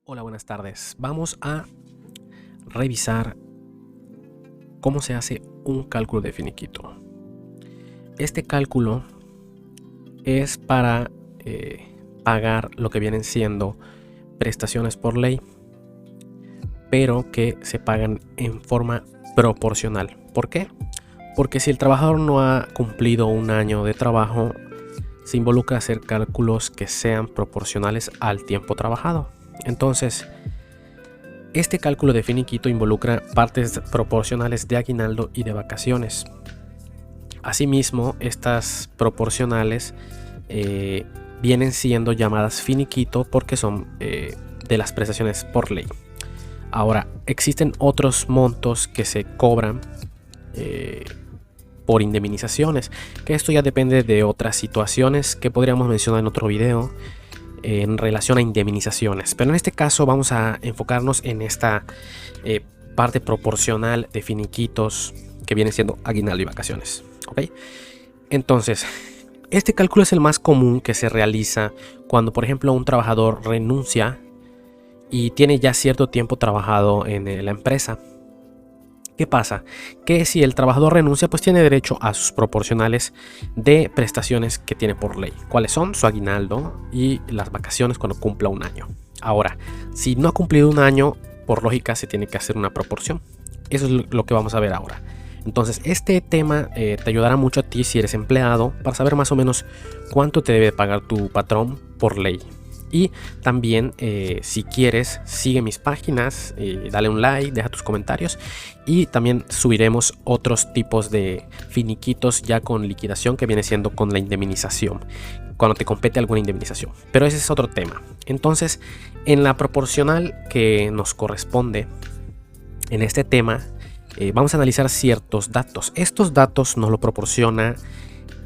Hola, buenas tardes. Vamos a revisar cómo se hace un cálculo de finiquito. Este cálculo es para pagar lo que vienen siendo prestaciones por ley, pero que se pagan en forma proporcional. ¿Por qué? Porque si el trabajador no ha cumplido un año de trabajo, se involucra hacer cálculos que sean proporcionales al tiempo trabajado. Entonces, este cálculo de finiquito involucra partes proporcionales de aguinaldo y de vacaciones. Asimismo, estas proporcionales vienen siendo llamadas finiquito porque son de las prestaciones por ley. Ahora, existen otros montos que se cobran por indemnizaciones, que esto ya depende de otras situaciones que podríamos mencionar en otro video en relación a indemnizaciones, pero en este caso vamos a enfocarnos en esta parte proporcional de finiquitos que viene siendo aguinaldo y vacaciones. ¿Ok? Entonces, este cálculo es el más común que se realiza cuando, por ejemplo, un trabajador renuncia y tiene ya cierto tiempo trabajado en la empresa. ¿Qué pasa? Que si el trabajador renuncia, pues tiene derecho a sus proporcionales de prestaciones que tiene por ley. ¿Cuáles son? Su aguinaldo y las vacaciones cuando cumpla un año. Ahora, si no ha cumplido un año, por lógica se tiene que hacer una proporción. Eso es lo que vamos a ver ahora. Entonces, este tema te ayudará mucho a ti si eres empleado para saber más o menos cuánto te debe pagar tu patrón por ley. Y también, si quieres, sigue mis páginas, dale un like, deja tus comentarios y también subiremos otros tipos de finiquitos ya con liquidación, que viene siendo con la indemnización, cuando te compete alguna indemnización. Pero ese es otro tema. Entonces, en la proporcional que nos corresponde en este tema, vamos a analizar ciertos datos. Estos datos nos lo proporciona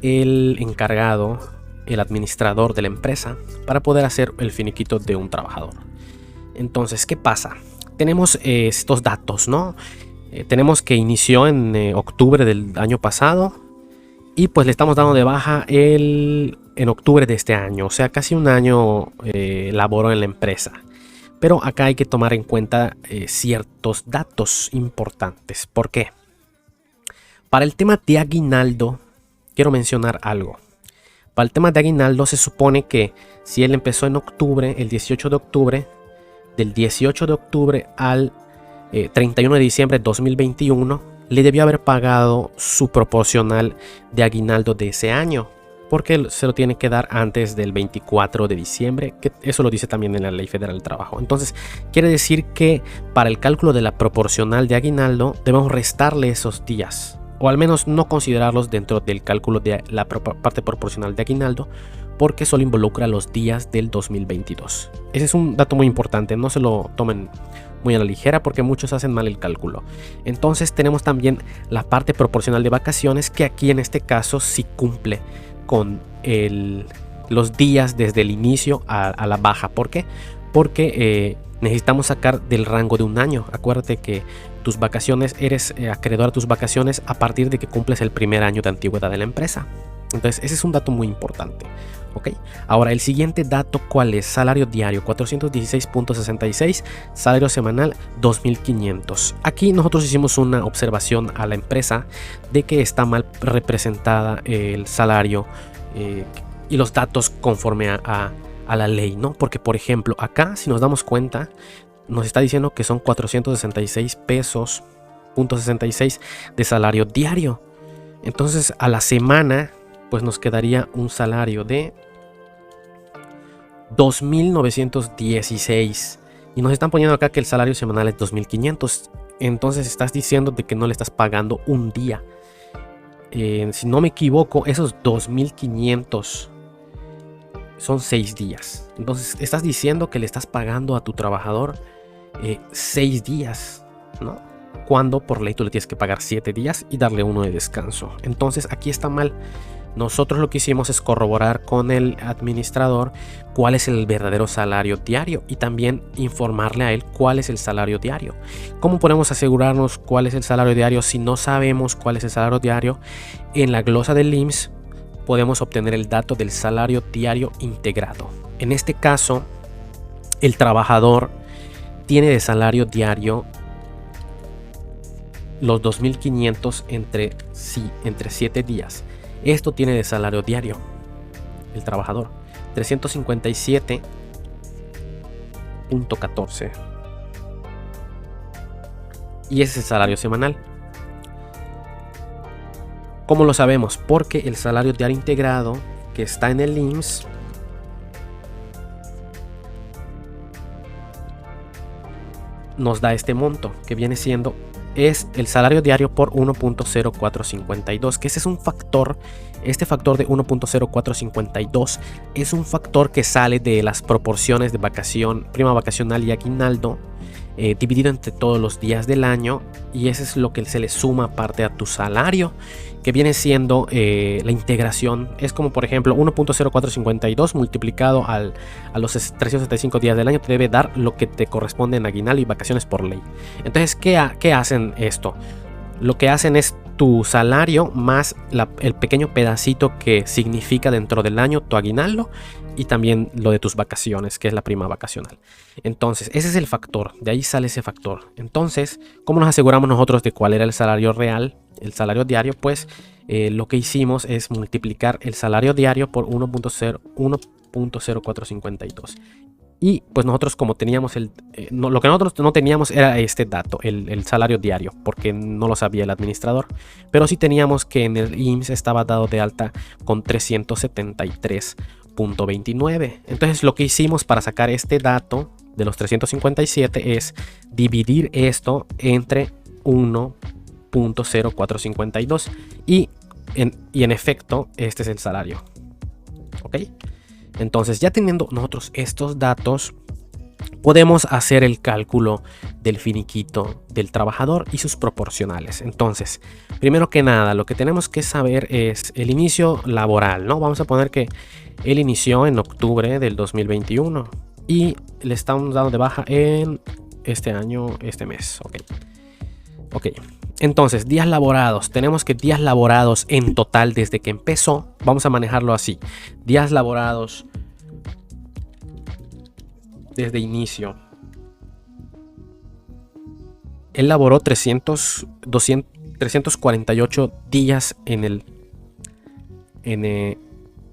el encargado, el administrador de la empresa, para poder hacer el finiquito de un trabajador. Entonces, ¿qué pasa? Tenemos estos datos, ¿no? Tenemos que inició en octubre del año pasado y pues le estamos dando de baja en octubre de este año, o sea, casi un año laboró en la empresa. Pero acá hay que tomar en cuenta ciertos datos importantes. ¿Por qué? Para el tema de aguinaldo, quiero mencionar algo. Para el tema de aguinaldo, se supone que si él empezó en octubre, el 18 de octubre, del 18 de octubre al 31 de diciembre de 2021, le debió haber pagado su proporcional de aguinaldo de ese año, porque se lo tiene que dar antes del 24 de diciembre, que eso lo dice también en la Ley Federal del Trabajo. Entonces, quiere decir que para el cálculo de la proporcional de aguinaldo, debemos restarle esos días, o al menos no considerarlos dentro del cálculo de la parte proporcional de aguinaldo, porque solo involucra los días del 2022. Ese es un dato muy importante, no se lo tomen muy a la ligera porque muchos hacen mal el cálculo. Entonces tenemos también la parte proporcional de vacaciones, que aquí en este caso sí cumple con los días desde el inicio a la baja. ¿Por qué? Porque necesitamos sacar del rango de un año. Acuérdate que tus vacaciones, eres acreedor a tus vacaciones a partir de que cumples el primer año de antigüedad de la empresa. Entonces ese es un dato muy importante. ¿Ok? Ahora, el siguiente dato, ¿cuál es? Salario diario 416.66, salario semanal 2.500. Aquí nosotros hicimos una observación a la empresa de que está mal representada el salario y los datos conforme a la ley, ¿no? Porque, por ejemplo, acá, si nos damos cuenta, nos está diciendo que son 466 pesos, .66 de salario diario. Entonces, a la semana, pues nos quedaría un salario de 2.916 y nos están poniendo acá que el salario semanal es 2.500. Entonces estás diciendo de que no le estás pagando un día. Si no me equivoco, esos 2.500 son 6 días. Entonces estás diciendo que le estás pagando a tu trabajador 6 días, ¿no? Cuando por ley tú le tienes que pagar 7 días y darle uno de descanso. Entonces aquí está mal. Nosotros lo que hicimos es corroborar con el administrador cuál es el verdadero salario diario y también informarle a él cuál es el salario diario. ¿Cómo podemos asegurarnos cuál es el salario diario si no sabemos cuál es el salario diario? En la glosa del IMSS podemos obtener el dato del salario diario integrado. En este caso, el trabajador tiene de salario diario los 2.500 entre 7 días. Esto tiene de salario diario el trabajador 357.14 y ese es el salario semanal. ¿Cómo lo sabemos? Porque el salario diario integrado que está en el IMSS nos da este monto que viene siendo es el salario diario por 1.0452, que ese es un factor, este factor de 1.0452 es un factor que sale de las proporciones de vacación, prima vacacional y aguinaldo, dividido entre todos los días del año, y ese es lo que se le suma aparte a tu salario, que viene siendo la integración. Es como por ejemplo 1.0452 multiplicado a los 365 días del año te debe dar lo que te corresponde en aguinaldo y vacaciones por ley. Entonces, ¿qué hacen esto? Lo que hacen es tu salario más el pequeño pedacito que significa dentro del año tu aguinaldo y también lo de tus vacaciones, que es la prima vacacional. Entonces, ese es el factor, de ahí sale ese factor. Entonces, ¿cómo nos aseguramos nosotros de cuál era el salario real, el salario diario? Pues lo que hicimos es multiplicar el salario diario por 1.0452. Y pues nosotros como teníamos lo que nosotros no teníamos era este dato, el salario diario, porque no lo sabía el administrador. Pero sí teníamos que en el IMSS estaba dado de alta con 373.29. Entonces lo que hicimos para sacar este dato de los 357 es dividir esto entre 1.0452 y en efecto este es el salario. ¿Ok? Entonces, ya teniendo nosotros estos datos, podemos hacer el cálculo del finiquito del trabajador y sus proporcionales. Entonces, primero que nada, lo que tenemos que saber es el inicio laboral, ¿no? Vamos a poner que él inició en octubre del 2021 y le estamos dando de baja en este año, este mes. Ok. Entonces, días laborados. Tenemos que días laborados en total desde que empezó. Vamos a manejarlo así. Días laborados desde inicio. Él laboró 348 días en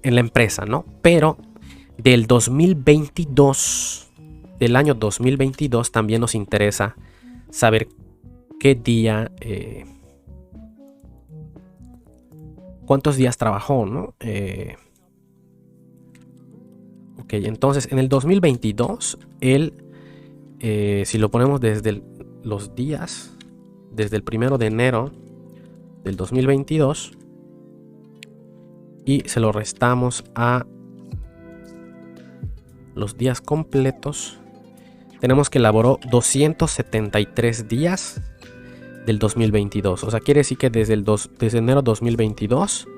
la empresa, ¿no? Pero del 2022, del año 2022, también nos interesa saber qué día, cuántos días trabajó, ¿no? Ok, entonces en el 2022, él, si lo ponemos desde los días, desde el 1 de enero del 2022, y se lo restamos a los días completos, tenemos que elaboró 273 días del 2022. O sea, quiere decir que desde enero 2022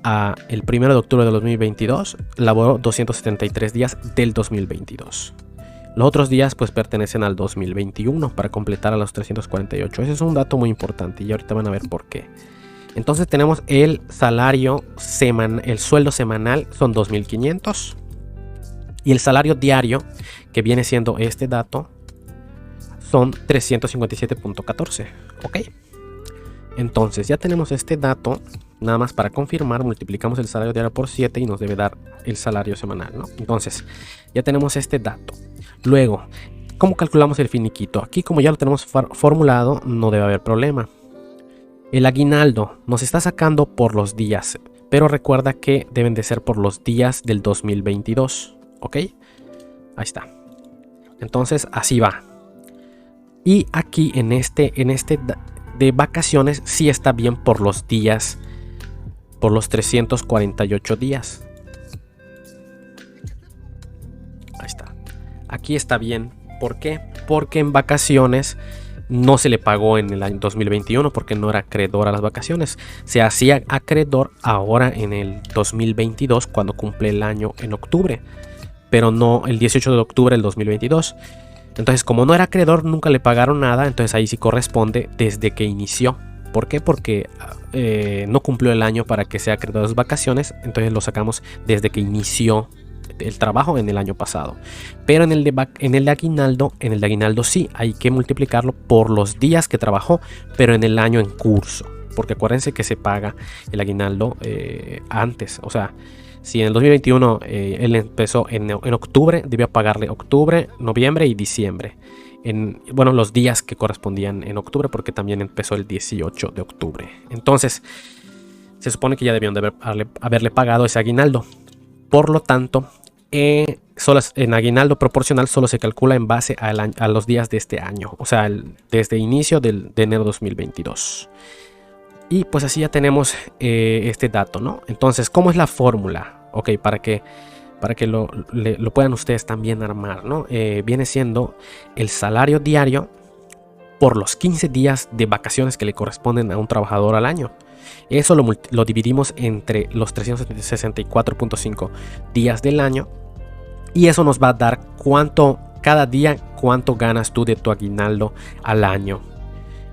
a el 1 de octubre de 2022 laboró 273 días del 2022. Los otros días pues pertenecen al 2021 para completar a los 348. Ese es un dato muy importante y ahorita van a ver por qué. Entonces tenemos el salario semanal, el sueldo semanal son 2.500 y el salario diario, que viene siendo este dato, son 357.14. Ok. Entonces ya tenemos este dato. Nada más para confirmar, multiplicamos el salario diario por 7 y nos debe dar el salario semanal, ¿no? Entonces ya tenemos este dato. Luego, ¿cómo calculamos el finiquito? Aquí, como ya lo tenemos formulado, no debe haber problema. El aguinaldo nos está sacando por los días, pero recuerda que deben de ser por los días del 2022. ¿Ok? Ahí está. Entonces así va. Y aquí en este de vacaciones sí está bien por los días, por los 348 días. Ahí está. Aquí está bien. ¿Por qué? Porque en vacaciones no se le pagó en el año 2021 porque no era acreedor a las vacaciones. Se hacía acreedor ahora en el 2022 cuando cumple el año en octubre, pero no el 18 de octubre del 2022. Entonces, como no era acreedor, nunca le pagaron nada. Entonces ahí sí corresponde desde que inició. ¿Por qué? Porque no cumplió el año para que sea acreedor a las vacaciones. Entonces lo sacamos desde que inició el trabajo en el año pasado. Pero en el de aguinaldo sí, hay que multiplicarlo por los días que trabajó, pero en el año en curso. Porque acuérdense que se paga el aguinaldo antes. O sea, si en el 2021 él empezó en octubre, debió pagarle octubre, noviembre y diciembre. Bueno, los días que correspondían en octubre, porque también empezó el 18 de octubre. Entonces, se supone que ya debieron de haberle pagado ese aguinaldo. Por lo tanto, solo en aguinaldo proporcional solo se calcula en base a los días de este año. O sea, desde inicio de enero 2022. Y pues así ya tenemos este dato, ¿no? Entonces, ¿cómo es la fórmula? Ok, para que lo puedan ustedes también armar, ¿no? Viene siendo el salario diario por los 15 días de vacaciones que le corresponden a un trabajador al año. Eso lo dividimos entre los 364.5 días del año. Y eso nos va a dar cada día cuánto ganas tú de tu aguinaldo al año.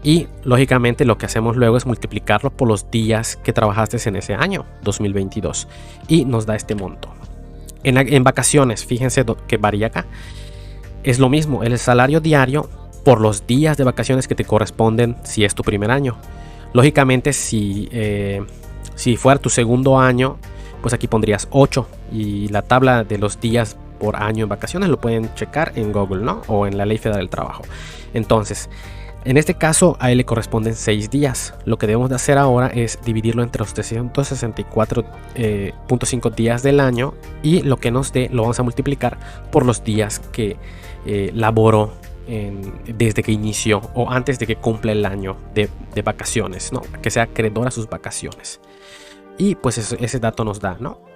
Y lógicamente lo que hacemos luego es multiplicarlo por los días que trabajaste en ese año 2022 y nos da este monto. En vacaciones, fíjense que varía acá. Es lo mismo, el salario diario por los días de vacaciones que te corresponden si es tu primer año. Lógicamente si fuera tu segundo año, pues aquí pondrías 8 y la tabla de los días por año en vacaciones lo pueden checar en Google, ¿no? O en la Ley Federal del Trabajo. Entonces, en este caso a él le corresponden 6 días. Lo que debemos de hacer ahora es dividirlo entre los 364.5 días del año y lo que nos dé lo vamos a multiplicar por los días que laboró desde que inició o antes de que cumpla el año de vacaciones, ¿no? Que sea acreedor a sus vacaciones. Y pues ese dato nos da, ¿no?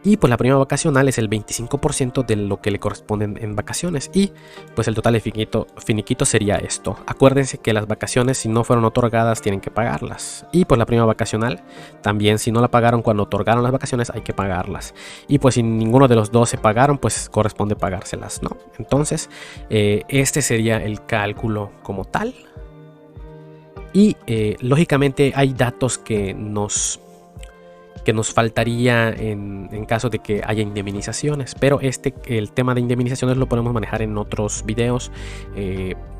Y pues la prima vacacional es el 25% de lo que le corresponde en vacaciones. Y pues el total de finiquito sería esto. Acuérdense que las vacaciones, si no fueron otorgadas, tienen que pagarlas. Y pues la prima vacacional también, si no la pagaron cuando otorgaron las vacaciones, hay que pagarlas. Y pues si ninguno de los dos se pagaron, pues corresponde pagárselas, ¿no? Entonces este sería el cálculo como tal. Y lógicamente hay datos que nos faltaría en caso de que haya indemnizaciones, pero el tema de indemnizaciones lo podemos manejar en otros videos,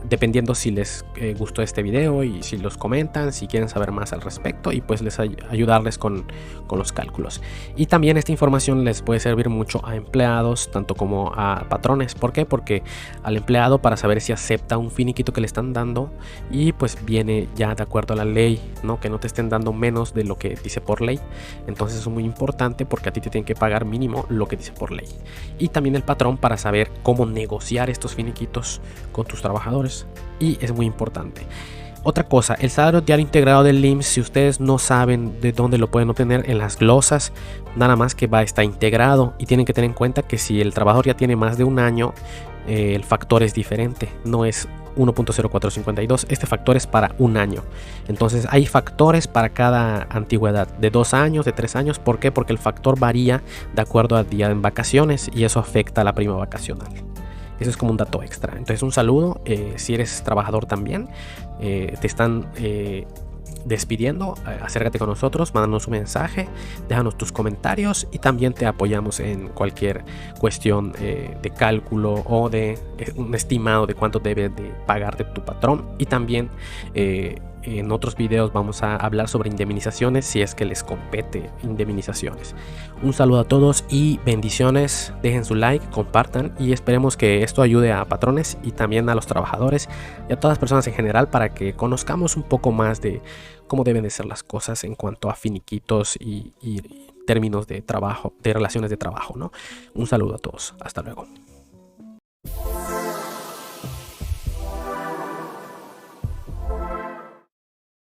dependiendo si les gustó este video y si los comentan, si quieren saber más al respecto, y pues ayudarles con los cálculos. Y también esta información les puede servir mucho a empleados, tanto como a patrones. ¿Por qué? Porque al empleado, para saber si acepta un finiquito que le están dando, y pues viene ya de acuerdo a la ley, ¿no? Que no te estén dando menos de lo que dice por ley. Entonces es muy importante porque a ti te tienen que pagar mínimo lo que dice por ley. Y también el patrón, para saber cómo negociar estos finiquitos con tus trabajadores. Y es muy importante. Otra cosa, el salario diario integrado del IMSS, si ustedes no saben de dónde lo pueden obtener, en las glosas nada más que va a estar integrado. Y tienen que tener en cuenta que si el trabajador ya tiene más de un año, el factor es diferente, no es 1.0452, este factor es para un año. Entonces hay factores para cada antigüedad, de 2 años, de 3 años. ¿Por qué? Porque el factor varía de acuerdo al día en vacaciones y eso afecta a la prima vacacional. Eso es como un dato extra. Entonces un saludo, si eres trabajador también, te están despidiendo, acércate con nosotros, mándanos un mensaje, déjanos tus comentarios y también te apoyamos en cualquier cuestión de cálculo o de un estimado de cuánto debes de pagar de tu patrón. Y también en otros videos vamos a hablar sobre indemnizaciones, si es que les compete indemnizaciones. Un saludo a todos y bendiciones. Dejen su like, compartan y esperemos que esto ayude a patrones y también a los trabajadores y a todas las personas en general, para que conozcamos un poco más de cómo deben de ser las cosas en cuanto a finiquitos y términos de trabajo, de relaciones de trabajo, ¿no? Un saludo a todos. Hasta luego.